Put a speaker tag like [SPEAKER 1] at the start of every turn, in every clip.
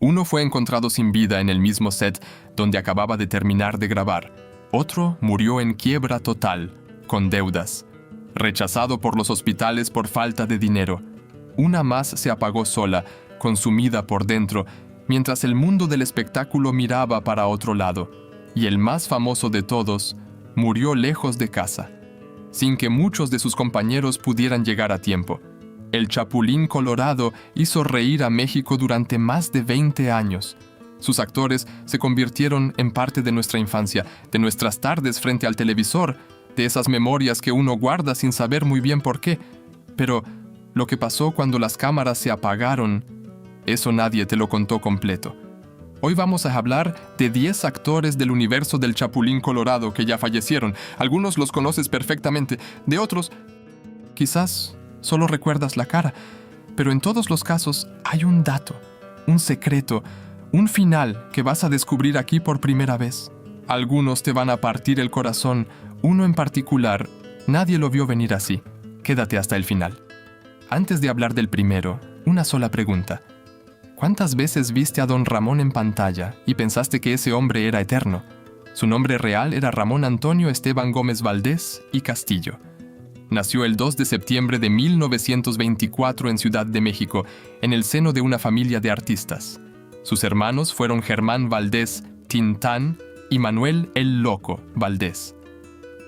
[SPEAKER 1] Uno fue encontrado sin vida en el mismo set donde acababa de terminar de grabar. Otro murió en quiebra total, con deudas. Rechazado por los hospitales por falta de dinero. Una más se apagó sola, consumida por dentro, mientras el mundo del espectáculo miraba para otro lado. Y el más famoso de todos murió lejos de casa, sin que muchos de sus compañeros pudieran llegar a tiempo. El Chapulín Colorado hizo reír a México durante más de 20 años. Sus actores se convirtieron en parte de nuestra infancia, de nuestras tardes frente al televisor, de esas memorias que uno guarda sin saber muy bien por qué. Pero lo que pasó cuando las cámaras se apagaron, eso nadie te lo contó completo. Hoy vamos a hablar de 10 actores del universo del Chapulín Colorado que ya fallecieron. Algunos los conoces perfectamente, de otros, quizás solo recuerdas la cara, pero en todos los casos hay un dato, un secreto, un final que vas a descubrir aquí por primera vez. Algunos te van a partir el corazón, uno en particular, nadie lo vio venir así. Quédate hasta el final. Antes de hablar del primero, una sola pregunta. ¿Cuántas veces viste a Don Ramón en pantalla y pensaste que ese hombre era eterno? Su nombre real era Ramón Antonio Esteban Gómez Valdés y Castillo. Nació el 2 de septiembre de 1924 en Ciudad de México, en el seno de una familia de artistas. Sus hermanos fueron Germán Valdés Tintán y Manuel el Loco Valdés.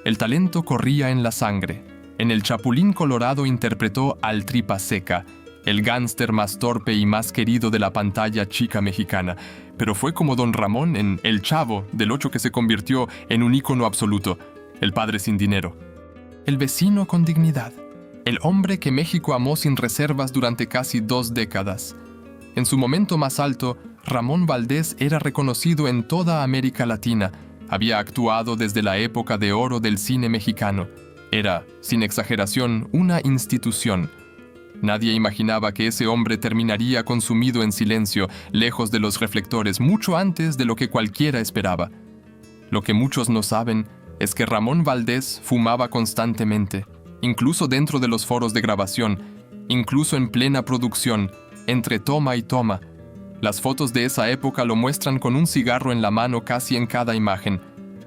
[SPEAKER 1] El talento corría en la sangre. En El Chapulín Colorado interpretó al Tripa Seca, el gángster más torpe y más querido de la pantalla chica mexicana, pero fue como Don Ramón en El Chavo del Ocho que se convirtió en un ícono absoluto, el padre sin dinero. El vecino con dignidad, el hombre que México amó sin reservas durante casi 2 décadas. En su momento más alto, Ramón Valdés era reconocido en toda América Latina. Había actuado desde la época de oro del cine mexicano. Era, sin exageración, una institución. Nadie imaginaba que ese hombre terminaría consumido en silencio, lejos de los reflectores, mucho antes de lo que cualquiera esperaba. Lo que muchos no saben es que Ramón Valdés fumaba constantemente, incluso dentro de los foros de grabación, incluso en plena producción, entre toma y toma. Las fotos de esa época lo muestran con un cigarro en la mano casi en cada imagen.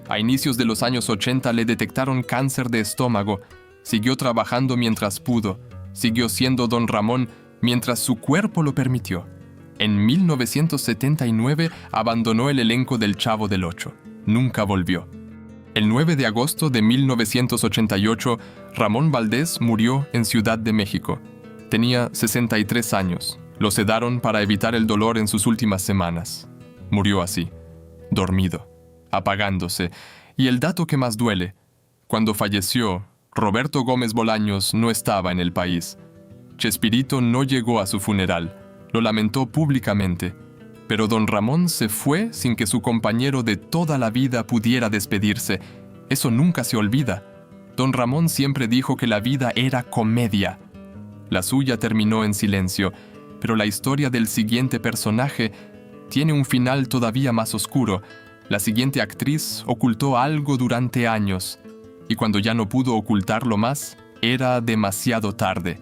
[SPEAKER 1] A inicios de los años 80 le detectaron cáncer de estómago. Siguió trabajando mientras pudo. Siguió siendo Don Ramón mientras su cuerpo lo permitió. En 1979 abandonó el elenco del Chavo del Ocho. Nunca volvió. El 9 de agosto de 1988, Ramón Valdés murió en Ciudad de México. Tenía 63 años. Lo sedaron para evitar el dolor en sus últimas semanas. Murió así, dormido, apagándose. Y el dato que más duele, cuando falleció, Roberto Gómez Bolaños no estaba en el país. Chespirito no llegó a su funeral. Lo lamentó públicamente. Pero Don Ramón se fue sin que su compañero de toda la vida pudiera despedirse. Eso nunca se olvida. Don Ramón siempre dijo que la vida era comedia. La suya terminó en silencio, pero la historia del siguiente personaje tiene un final todavía más oscuro. La siguiente actriz ocultó algo durante años, y cuando ya no pudo ocultarlo más, era demasiado tarde.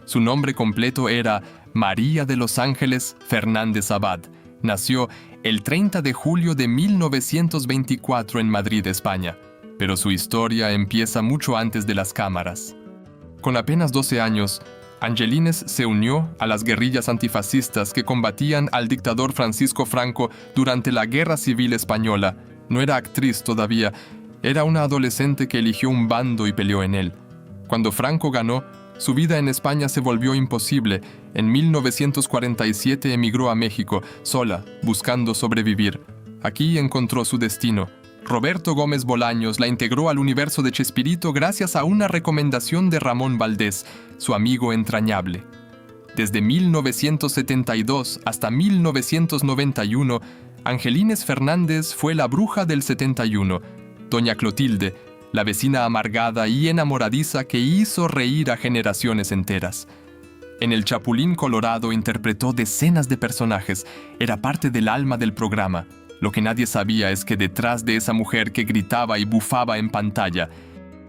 [SPEAKER 1] Su nombre completo era María de los Ángeles Fernández Abad. Nació el 30 de julio de 1924 en Madrid, España, pero su historia empieza mucho antes de las cámaras. Con apenas 12 años, Angelines se unió a las guerrillas antifascistas que combatían al dictador Francisco Franco durante la Guerra Civil Española. No era actriz todavía, era una adolescente que eligió un bando y peleó en él. Cuando Franco ganó, su vida en España se volvió imposible. En 1947 emigró a México, sola, buscando sobrevivir. Aquí encontró su destino. Roberto Gómez Bolaños la integró al universo de Chespirito gracias a una recomendación de Ramón Valdés, su amigo entrañable. Desde 1972 hasta 1991, Angelines Fernández fue la bruja del 71, Doña Clotilde, la vecina amargada y enamoradiza que hizo reír a generaciones enteras. En El Chapulín Colorado interpretó decenas de personajes, era parte del alma del programa. Lo que nadie sabía es que detrás de esa mujer que gritaba y bufaba en pantalla,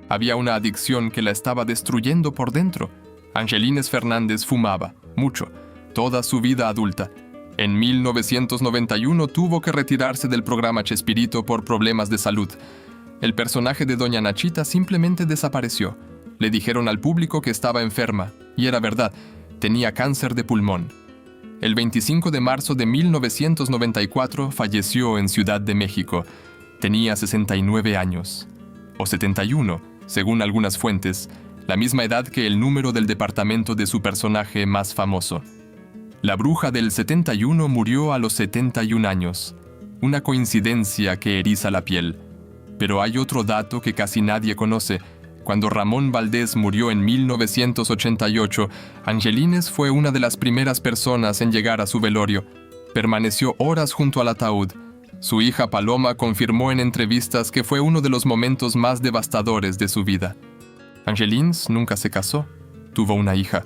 [SPEAKER 1] había una adicción que la estaba destruyendo por dentro. Angelines Fernández fumaba, mucho, toda su vida adulta. En 1991 tuvo que retirarse del programa Chespirito por problemas de salud. El personaje de Doña Nachita simplemente desapareció. Le dijeron al público que estaba enferma, y era verdad, tenía cáncer de pulmón. El 25 de marzo de 1994 falleció en Ciudad de México. Tenía 69 años, o 71, según algunas fuentes, la misma edad que el número del departamento de su personaje más famoso. La bruja del 71 murió a los 71 años, una coincidencia que eriza la piel. Pero hay otro dato que casi nadie conoce. Cuando Ramón Valdés murió en 1988, Angelines fue una de las primeras personas en llegar a su velorio. Permaneció horas junto al ataúd. Su hija Paloma confirmó en entrevistas que fue uno de los momentos más devastadores de su vida. Angelines nunca se casó, tuvo una hija,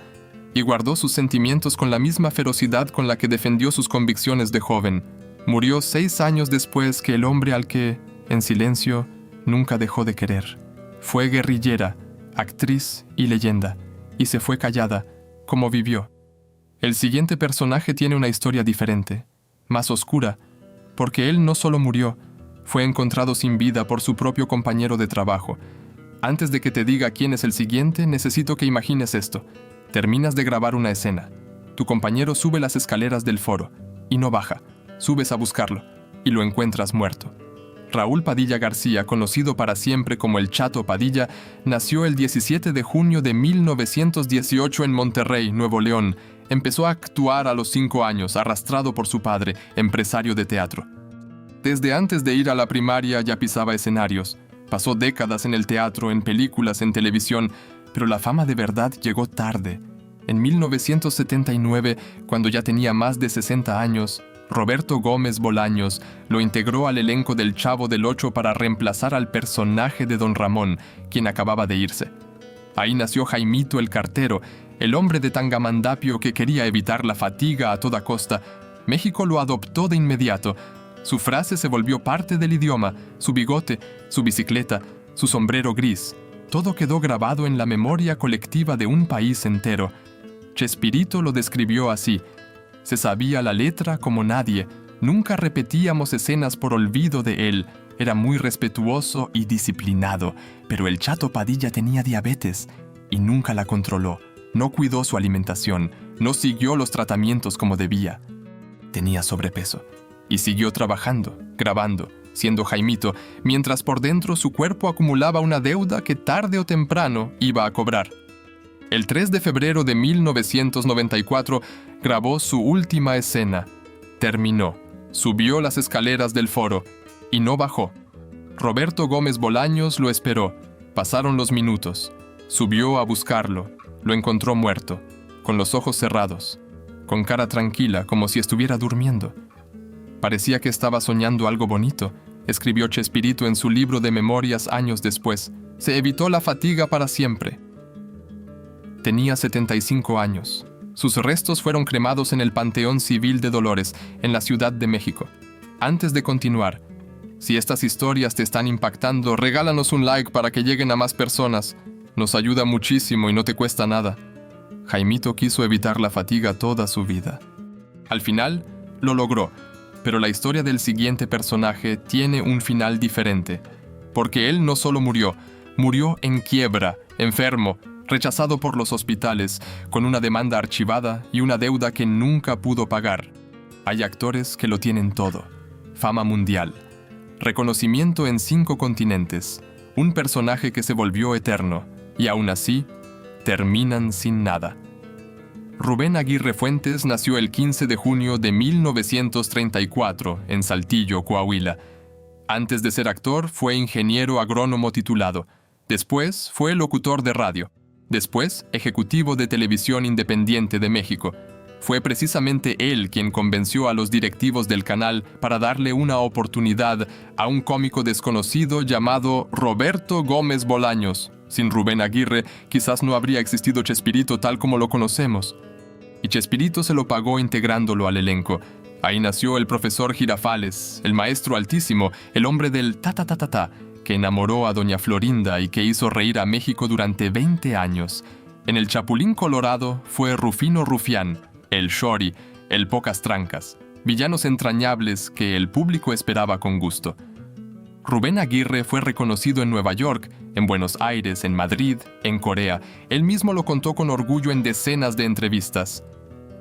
[SPEAKER 1] y guardó sus sentimientos con la misma ferocidad con la que defendió sus convicciones de joven. Murió 6 años después que el hombre al que, en silencio, nunca dejó de querer. Fue guerrillera, actriz y leyenda, y se fue callada, como vivió. El siguiente personaje tiene una historia diferente, más oscura, porque él no solo murió, fue encontrado sin vida por su propio compañero de trabajo. Antes de que te diga quién es el siguiente, necesito que imagines esto. Terminas de grabar una escena. Tu compañero sube las escaleras del foro, y no baja. Subes a buscarlo, y lo encuentras muerto. Raúl Padilla García, conocido para siempre como el Chato Padilla, nació el 17 de junio de 1918 en Monterrey, Nuevo León. Empezó a actuar a los 5 años, arrastrado por su padre, empresario de teatro. Desde antes de ir a la primaria ya pisaba escenarios. Pasó décadas en el teatro, en películas, en televisión, pero la fama de verdad llegó tarde. En 1979, cuando ya tenía más de 60 años, Roberto Gómez Bolaños lo integró al elenco del Chavo del Ocho para reemplazar al personaje de Don Ramón, quien acababa de irse. Ahí nació Jaimito el Cartero, el hombre de Tangamandapio que quería evitar la fatiga a toda costa. México lo adoptó de inmediato. Su frase se volvió parte del idioma, su bigote, su bicicleta, su sombrero gris. Todo quedó grabado en la memoria colectiva de un país entero. Chespirito lo describió así: se sabía la letra como nadie, nunca repetíamos escenas por olvido de él, era muy respetuoso y disciplinado, pero el Chato Padilla tenía diabetes y nunca la controló, no cuidó su alimentación, no siguió los tratamientos como debía. Tenía sobrepeso y siguió trabajando, grabando, siendo Jaimito, mientras por dentro su cuerpo acumulaba una deuda que tarde o temprano iba a cobrar. El 3 de febrero de 1994 grabó su última escena. Terminó, subió las escaleras del foro y no bajó. Roberto Gómez Bolaños lo esperó. Pasaron los minutos. Subió a buscarlo. Lo encontró muerto, con los ojos cerrados, con cara tranquila, como si estuviera durmiendo. Parecía que estaba soñando algo bonito, escribió Chespirito en su libro de memorias años después. Se evitó la fatiga para siempre. Tenía 75 años. Sus restos fueron cremados en el Panteón Civil de Dolores, en la Ciudad de México. Antes de continuar, si estas historias te están impactando, regálanos un like para que lleguen a más personas. Nos ayuda muchísimo y no te cuesta nada. Jaimito quiso evitar la fatiga toda su vida. Al final, lo logró, pero la historia del siguiente personaje tiene un final diferente, porque él no solo murió en quiebra, enfermo, rechazado por los hospitales, con una demanda archivada y una deuda que nunca pudo pagar. Hay actores que lo tienen todo: fama mundial, reconocimiento en 5 continentes, un personaje que se volvió eterno, y aún así, terminan sin nada. Rubén Aguirre Fuentes nació el 15 de junio de 1934 en Saltillo, Coahuila. Antes de ser actor, fue ingeniero agrónomo titulado. Después, fue locutor de radio. Después, ejecutivo de Televisión Independiente de México. Fue precisamente él quien convenció a los directivos del canal para darle una oportunidad a un cómico desconocido llamado Roberto Gómez Bolaños. Sin Rubén Aguirre, quizás no habría existido Chespirito tal como lo conocemos. Y Chespirito se lo pagó integrándolo al elenco. Ahí nació el profesor Girafales, el maestro altísimo, el hombre del ta-ta-ta-ta-ta, que enamoró a doña Florinda y que hizo reír a México durante 20 años. En el Chapulín Colorado fue Rufino Rufián, el Shorty, el pocas trancas, villanos entrañables que el público esperaba con gusto. Rubén Aguirre fue reconocido en Nueva York, en Buenos Aires, en Madrid, en Corea. Él mismo lo contó con orgullo en decenas de entrevistas.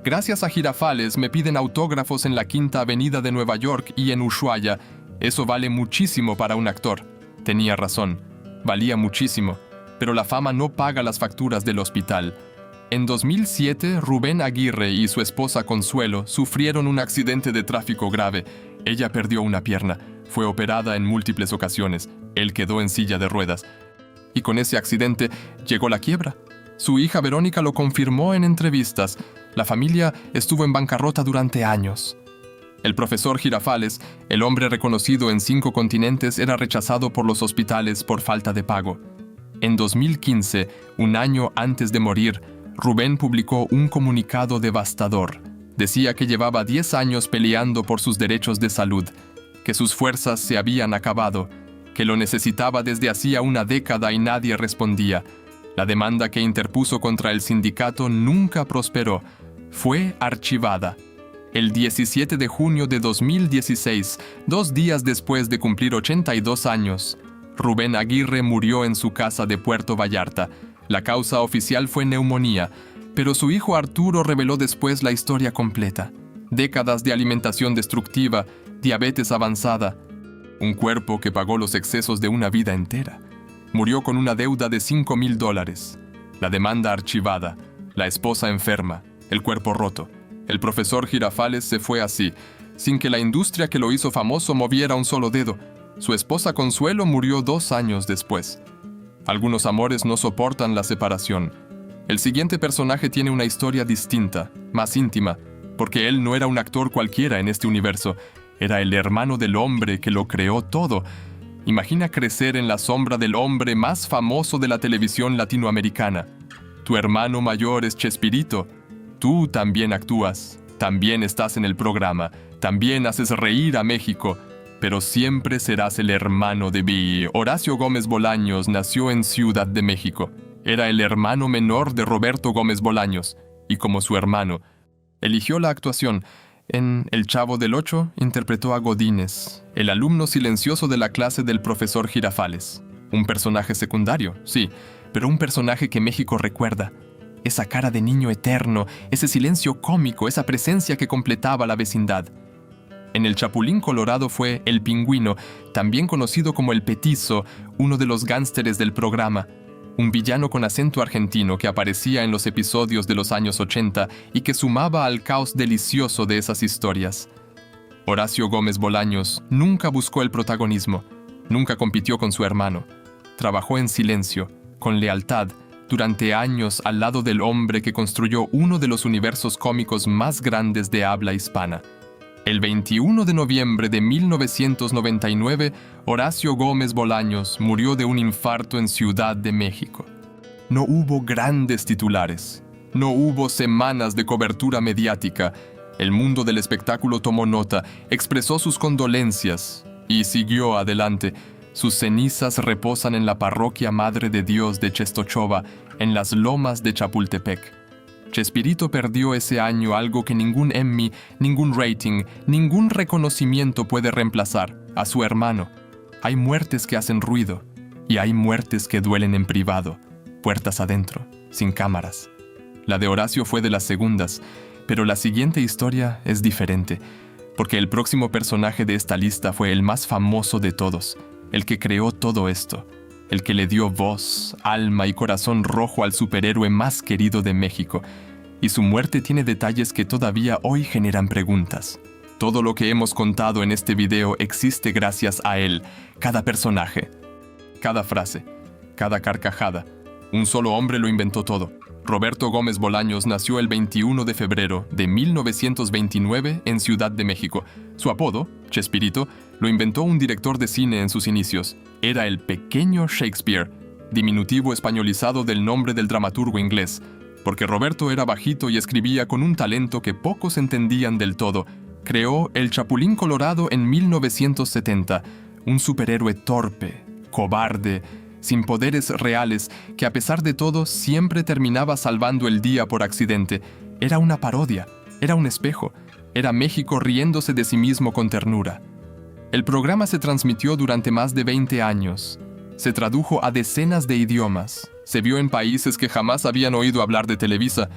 [SPEAKER 1] Gracias a Girafales me piden autógrafos en la Quinta Avenida de Nueva York y en Ushuaia. Eso vale muchísimo para un actor. Tenía razón, valía muchísimo, pero la fama no paga las facturas del hospital. En 2007, Rubén Aguirre y su esposa Consuelo sufrieron un accidente de tráfico grave. Ella perdió una pierna, fue operada en múltiples ocasiones, él quedó en silla de ruedas. Y con ese accidente llegó la quiebra. Su hija Verónica lo confirmó en entrevistas. La familia estuvo en bancarrota durante años. El profesor Girafales, el hombre reconocido en 5 continentes, era rechazado por los hospitales por falta de pago. En 2015, un año antes de morir, Rubén publicó un comunicado devastador. Decía que llevaba 10 años peleando por sus derechos de salud, que sus fuerzas se habían acabado, que lo necesitaba desde hacía una década y nadie respondía. La demanda que interpuso contra el sindicato nunca prosperó. Fue archivada. El 17 de junio de 2016, 2 días después de cumplir 82 años, Rubén Aguirre murió en su casa de Puerto Vallarta. La causa oficial fue neumonía, pero su hijo Arturo reveló después la historia completa. Décadas de alimentación destructiva, diabetes avanzada, un cuerpo que pagó los excesos de una vida entera. Murió con una deuda de $5,000. La demanda archivada, la esposa enferma, el cuerpo roto. El profesor Girafales se fue así, sin que la industria que lo hizo famoso moviera un solo dedo. Su esposa Consuelo murió 2 años después. Algunos amores no soportan la separación. El siguiente personaje tiene una historia distinta, más íntima, porque él no era un actor cualquiera en este universo. Era el hermano del hombre que lo creó todo. Imagina crecer en la sombra del hombre más famoso de la televisión latinoamericana. Tu hermano mayor es Chespirito. Tú también actúas, también estás en el programa, también haces reír a México, pero siempre serás el hermano de Billy. Horacio Gómez Bolaños nació en Ciudad de México. Era el hermano menor de Roberto Gómez Bolaños, y como su hermano, eligió la actuación. En El Chavo del Ocho interpretó a Godínez, el alumno silencioso de la clase del profesor Girafales. Un personaje secundario, sí, pero un personaje que México recuerda. Esa cara de niño eterno, ese silencio cómico, esa presencia que completaba la vecindad. En El Chapulín Colorado fue El Pingüino, también conocido como El Petizo, uno de los gánsteres del programa. Un villano con acento argentino que aparecía en los episodios de los años 80 y que sumaba al caos delicioso de esas historias. Horacio Gómez Bolaños nunca buscó el protagonismo, nunca compitió con su hermano. Trabajó en silencio, con lealtad, durante años al lado del hombre que construyó uno de los universos cómicos más grandes de habla hispana. El 21 de noviembre de 1999, Horacio Gómez Bolaños murió de un infarto en Ciudad de México. No hubo grandes titulares, no hubo semanas de cobertura mediática. El mundo del espectáculo tomó nota, expresó sus condolencias y siguió adelante. Sus cenizas reposan en la Parroquia Madre de Dios de Czestochowa, en las lomas de Chapultepec. Chespirito perdió ese año algo que ningún Emmy, ningún rating, ningún reconocimiento puede reemplazar: a su hermano. Hay muertes que hacen ruido, y hay muertes que duelen en privado, puertas adentro, sin cámaras. La de Horacio fue de las segundas, pero la siguiente historia es diferente, porque el próximo personaje de esta lista fue el más famoso de todos, el que creó todo esto, el que le dio voz, alma y corazón rojo al superhéroe más querido de México. Y su muerte tiene detalles que todavía hoy generan preguntas. Todo lo que hemos contado en este video existe gracias a él. Cada personaje, cada frase, cada carcajada. Un solo hombre lo inventó todo. Roberto Gómez Bolaños nació el 21 de febrero de 1929 en Ciudad de México. Su apodo, Chespirito, lo inventó un director de cine en sus inicios. Era el pequeño Shakespeare, diminutivo españolizado del nombre del dramaturgo inglés, porque Roberto era bajito y escribía con un talento que pocos entendían del todo. Creó El Chapulín Colorado en 1970, un superhéroe torpe, cobarde, sin poderes reales, que a pesar de todo siempre terminaba salvando el día por accidente. Era una parodia, Era un espejo. Era México riéndose de sí mismo con ternura. El programa se transmitió durante más de 20 años. Se tradujo a decenas de idiomas. Se vio en países que jamás habían oído hablar de Televisa.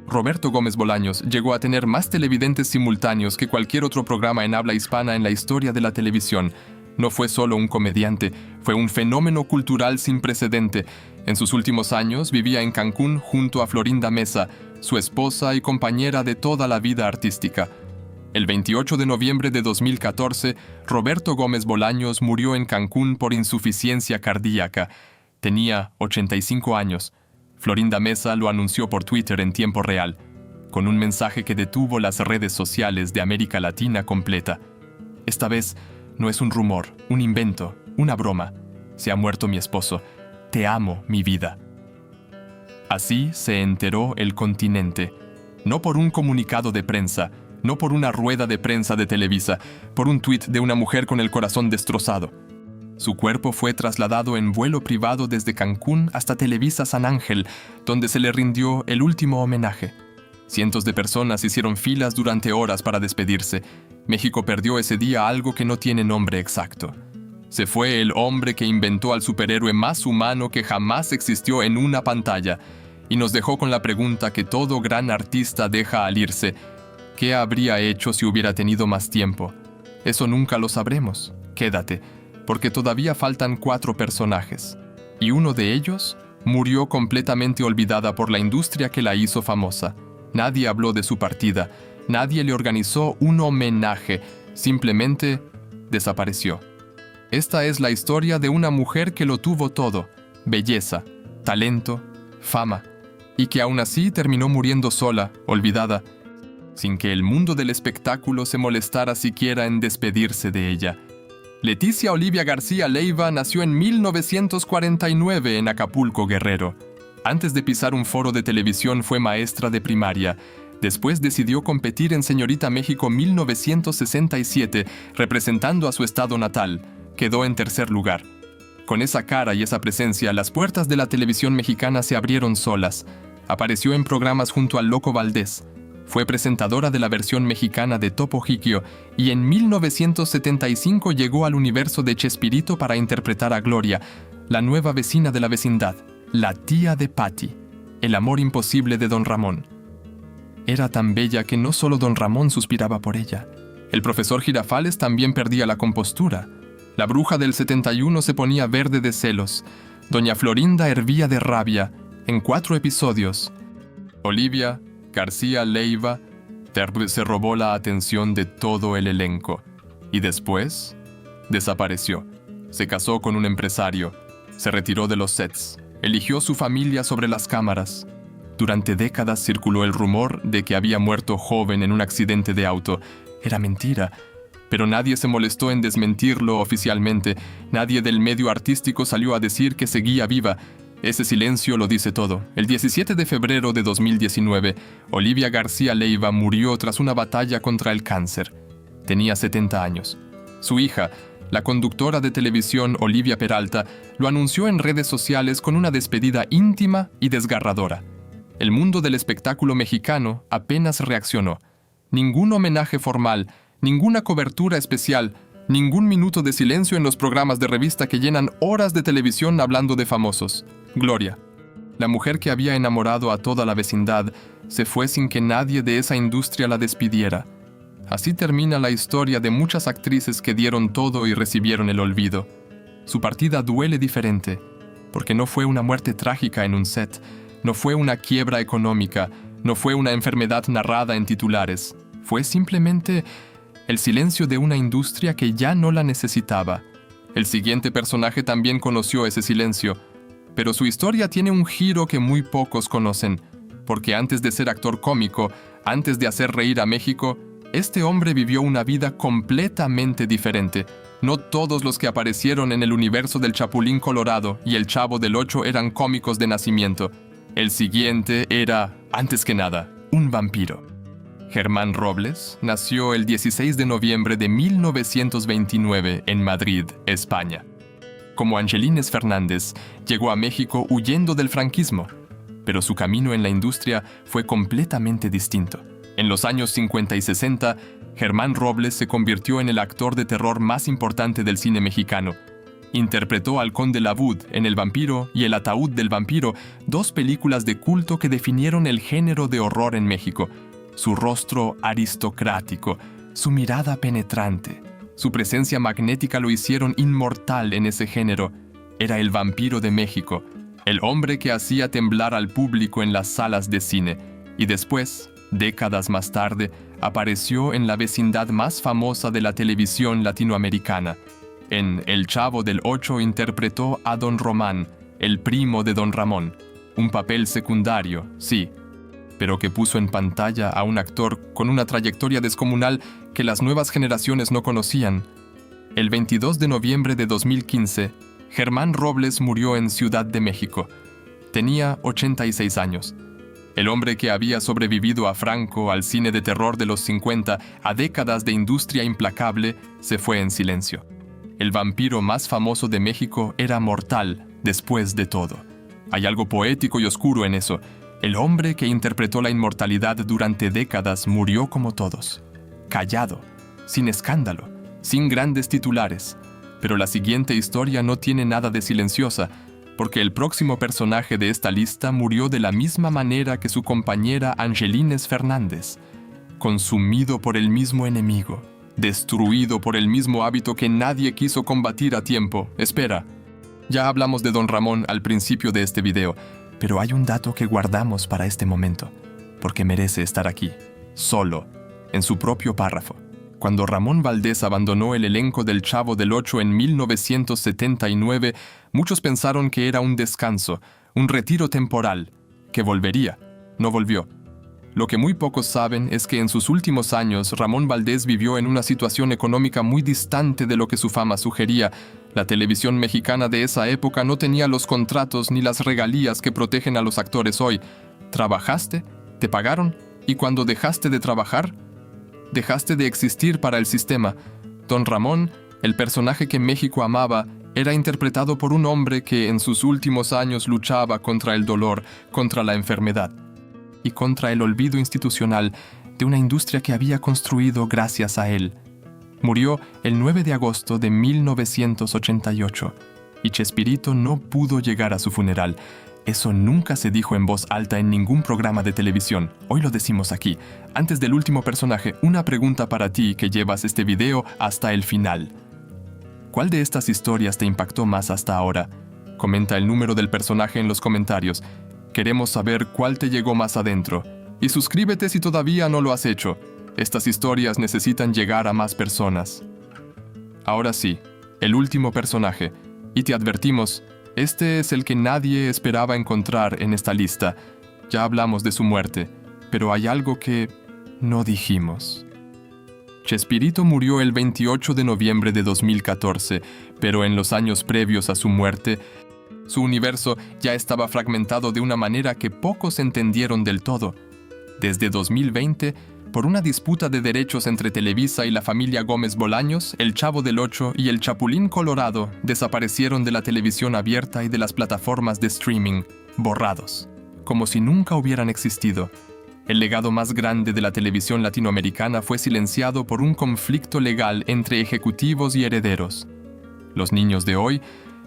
[SPEAKER 1] Roberto Gómez Bolaños llegó a tener más televidentes simultáneos que cualquier otro programa en habla hispana en la historia de la televisión. No fue solo un comediante, fue un fenómeno cultural sin precedente. En sus últimos años vivía en Cancún junto a Florinda Mesa, su esposa y compañera de toda la vida artística. El 28 de noviembre de 2014, Roberto Gómez Bolaños murió en Cancún por insuficiencia cardíaca. Tenía 85 años. Florinda Mesa lo anunció por Twitter en tiempo real, con un mensaje que detuvo las redes sociales de América Latina completa. Esta vez no es un rumor, un invento, una broma. Se ha muerto mi esposo. Te amo, mi vida. Así se enteró el continente. No por un comunicado de prensa, no por una rueda de prensa de Televisa, por un tuit de una mujer con el corazón destrozado. Su cuerpo fue trasladado en vuelo privado desde Cancún hasta Televisa San Ángel, donde se le rindió el último homenaje. Cientos de personas hicieron filas durante horas para despedirse. México perdió ese día algo que no tiene nombre exacto. Se fue el hombre que inventó al superhéroe más humano que jamás existió en una pantalla, y nos dejó con la pregunta que todo gran artista deja al irse: ¿qué habría hecho si hubiera tenido más tiempo? Eso nunca lo sabremos. Quédate, porque todavía faltan 4 personajes, y uno de ellos murió completamente olvidada por la industria que la hizo famosa. Nadie habló de su partida, nadie le organizó un homenaje, simplemente desapareció. Esta es la historia de una mujer que lo tuvo todo: belleza, talento, fama, y que aún así terminó muriendo sola, olvidada, sin que el mundo del espectáculo se molestara siquiera en despedirse de ella. Leticia Olivia García Leiva nació en 1949 en Acapulco, Guerrero. Antes de pisar un foro de televisión fue maestra de primaria. Después decidió competir en Señorita México 1967, representando a su estado natal. Quedó en tercer lugar. Con esa cara y esa presencia, las puertas de la televisión mexicana se abrieron solas. Apareció en programas junto al Loco Valdés. Fue presentadora de la versión mexicana de Topo Gigio y en 1975 llegó al universo de Chespirito para interpretar a Gloria, la nueva vecina de la vecindad, la tía de Patty, el amor imposible de Don Ramón. Era tan bella que no solo Don Ramón suspiraba por ella. El profesor Girafales también perdía la compostura. La bruja del 71 se ponía verde de celos. Doña Florinda hervía de rabia. En 4 episodios, Olivia García Leiva se robó la atención de todo el elenco. Y después, desapareció. Se casó con un empresario. Se retiró de los sets. Eligió su familia sobre las cámaras. Durante décadas circuló el rumor de que había muerto joven en un accidente de auto. Era mentira. Pero nadie se molestó en desmentirlo oficialmente. Nadie del medio artístico salió a decir que seguía viva. Ese silencio lo dice todo. El 17 de febrero de 2019, Olivia García Leiva murió tras una batalla contra el cáncer. Tenía 70 años. Su hija, la conductora de televisión Olivia Peralta, lo anunció en redes sociales con una despedida íntima y desgarradora. El mundo del espectáculo mexicano apenas reaccionó. Ningún homenaje formal, ninguna cobertura especial, ningún minuto de silencio en los programas de revista que llenan horas de televisión hablando de famosos. Gloria, la mujer que había enamorado a toda la vecindad, se fue sin que nadie de esa industria la despidiera. Así termina la historia de muchas actrices que dieron todo y recibieron el olvido. Su partida duele diferente, porque no fue una muerte trágica en un set, no fue una quiebra económica, no fue una enfermedad narrada en titulares. Fue simplemente el silencio de una industria que ya no la necesitaba. El siguiente personaje también conoció ese silencio, pero su historia tiene un giro que muy pocos conocen, porque antes de ser actor cómico, antes de hacer reír a México, este hombre vivió una vida completamente diferente. No todos los que aparecieron en el universo del Chapulín Colorado y el Chavo del Ocho eran cómicos de nacimiento. El siguiente era, antes que nada, un vampiro. Germán Robles nació el 16 de noviembre de 1929 en Madrid, España. Como Angelines Fernández, llegó a México huyendo del franquismo, pero su camino en la industria fue completamente distinto. En los años 50 y 60, Germán Robles se convirtió en el actor de terror más importante del cine mexicano. Interpretó al Conde Labud en El vampiro y El ataúd del vampiro, dos películas de culto que definieron el género de horror en México. Su rostro aristocrático, su mirada penetrante, su presencia magnética lo hicieron inmortal en ese género. Era el vampiro de México, el hombre que hacía temblar al público en las salas de cine. Y después, décadas más tarde, apareció en la vecindad más famosa de la televisión latinoamericana. En El Chavo del Ocho interpretó a Don Román, el primo de Don Ramón. Un papel secundario, sí, pero que puso en pantalla a un actor con una trayectoria descomunal que las nuevas generaciones no conocían. El 22 de noviembre de 2015, Germán Robles murió en Ciudad de México. Tenía 86 años. El hombre que había sobrevivido a Franco, al cine de terror de los 50, a décadas de industria implacable, se fue en silencio. El vampiro más famoso de México era mortal, después de todo. Hay algo poético y oscuro en eso. El hombre que interpretó la inmortalidad durante décadas murió como todos. Callado, sin escándalo, sin grandes titulares. Pero la siguiente historia no tiene nada de silenciosa, porque el próximo personaje de esta lista murió de la misma manera que su compañera Angelines Fernández, consumido por el mismo enemigo, destruido por el mismo hábito que nadie quiso combatir a tiempo. Espera, ya hablamos de Don Ramón al principio de este video, pero hay un dato que guardamos para este momento, porque merece estar aquí, solo, en su propio párrafo. Cuando Ramón Valdés abandonó el elenco del Chavo del Ocho en 1979, muchos pensaron que era un descanso, un retiro temporal, que volvería. No volvió. Lo que muy pocos saben es que en sus últimos años Ramón Valdés vivió en una situación económica muy distante de lo que su fama sugería. La televisión mexicana de esa época no tenía los contratos ni las regalías que protegen a los actores hoy. Trabajaste, te pagaron, y cuando dejaste de trabajar, dejaste de existir para el sistema. Don Ramón, el personaje que México amaba, era interpretado por un hombre que en sus últimos años luchaba contra el dolor, contra la enfermedad y contra el olvido institucional de una industria que había construido gracias a él. Murió el 9 de agosto de 1988 y Chespirito no pudo llegar a su funeral. Eso nunca se dijo en voz alta en ningún programa de televisión. Hoy lo decimos aquí. Antes del último personaje, una pregunta para ti que llevas este video hasta el final. ¿Cuál de estas historias te impactó más hasta ahora? Comenta el número del personaje en los comentarios. Queremos saber cuál te llegó más adentro. Y suscríbete si todavía no lo has hecho. Estas historias necesitan llegar a más personas. Ahora sí, el último personaje. Y te advertimos, este es el que nadie esperaba encontrar en esta lista. Ya hablamos de su muerte, pero hay algo que no dijimos. Chespirito murió el 28 de noviembre de 2014, pero en los años previos a su muerte, su universo ya estaba fragmentado de una manera que pocos entendieron del todo. Desde 2020, por una disputa de derechos entre Televisa y la familia Gómez Bolaños, El Chavo del Ocho y El Chapulín Colorado desaparecieron de la televisión abierta y de las plataformas de streaming, borrados, como si nunca hubieran existido. El legado más grande de la televisión latinoamericana fue silenciado por un conflicto legal entre ejecutivos y herederos. Los niños de hoy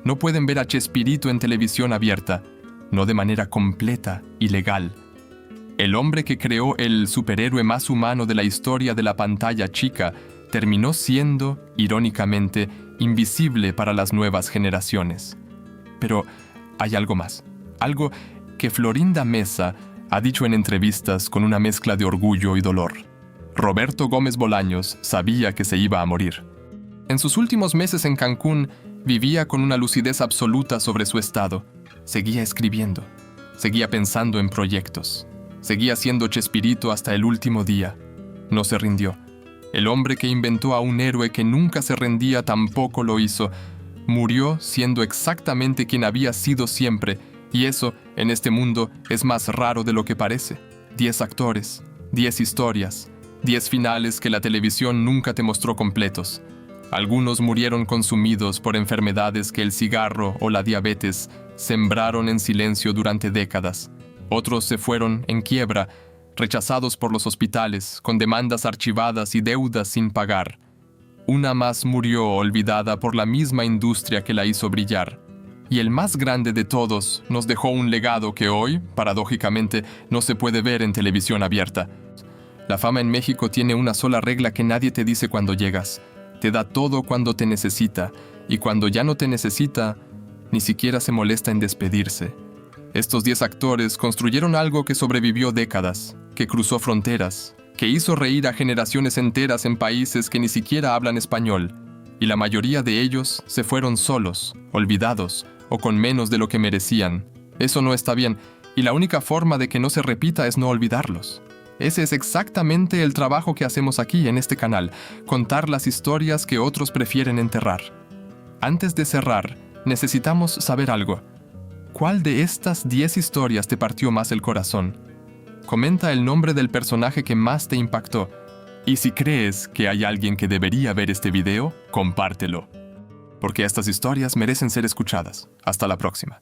[SPEAKER 1] no pueden ver a Chespirito en televisión abierta, no de manera completa y legal. El hombre que creó el superhéroe más humano de la historia de la pantalla chica terminó siendo, irónicamente, invisible para las nuevas generaciones. Pero hay algo más, algo que Florinda Mesa ha dicho en entrevistas con una mezcla de orgullo y dolor. Roberto Gómez Bolaños sabía que se iba a morir. En sus últimos meses en Cancún, vivía con una lucidez absoluta sobre su estado. Seguía escribiendo, seguía pensando en proyectos. Seguía siendo Chespirito hasta el último día. No se rindió. El hombre que inventó a un héroe que nunca se rendía tampoco lo hizo. Murió siendo exactamente quien había sido siempre, y eso, en este mundo, es más raro de lo que parece. 10 actores, 10 historias, 10 finales que la televisión nunca te mostró completos. Algunos murieron consumidos por enfermedades que el cigarro o la diabetes sembraron en silencio durante décadas. Otros se fueron en quiebra, rechazados por los hospitales, con demandas archivadas y deudas sin pagar. Una más murió olvidada por la misma industria que la hizo brillar. Y el más grande de todos nos dejó un legado que hoy, paradójicamente, no se puede ver en televisión abierta. La fama en México tiene una sola regla que nadie te dice cuando llegas. Te da todo cuando te necesita, y cuando ya no te necesita, ni siquiera se molesta en despedirse. Estos 10 actores construyeron algo que sobrevivió décadas, que cruzó fronteras, que hizo reír a generaciones enteras en países que ni siquiera hablan español, y la mayoría de ellos se fueron solos, olvidados, o con menos de lo que merecían. Eso no está bien, y la única forma de que no se repita es no olvidarlos. Ese es exactamente el trabajo que hacemos aquí en este canal, contar las historias que otros prefieren enterrar. Antes de cerrar, necesitamos saber algo. ¿Cuál de estas 10 historias te partió más el corazón? Comenta el nombre del personaje que más te impactó. Y si crees que hay alguien que debería ver este video, compártelo. Porque estas historias merecen ser escuchadas. Hasta la próxima.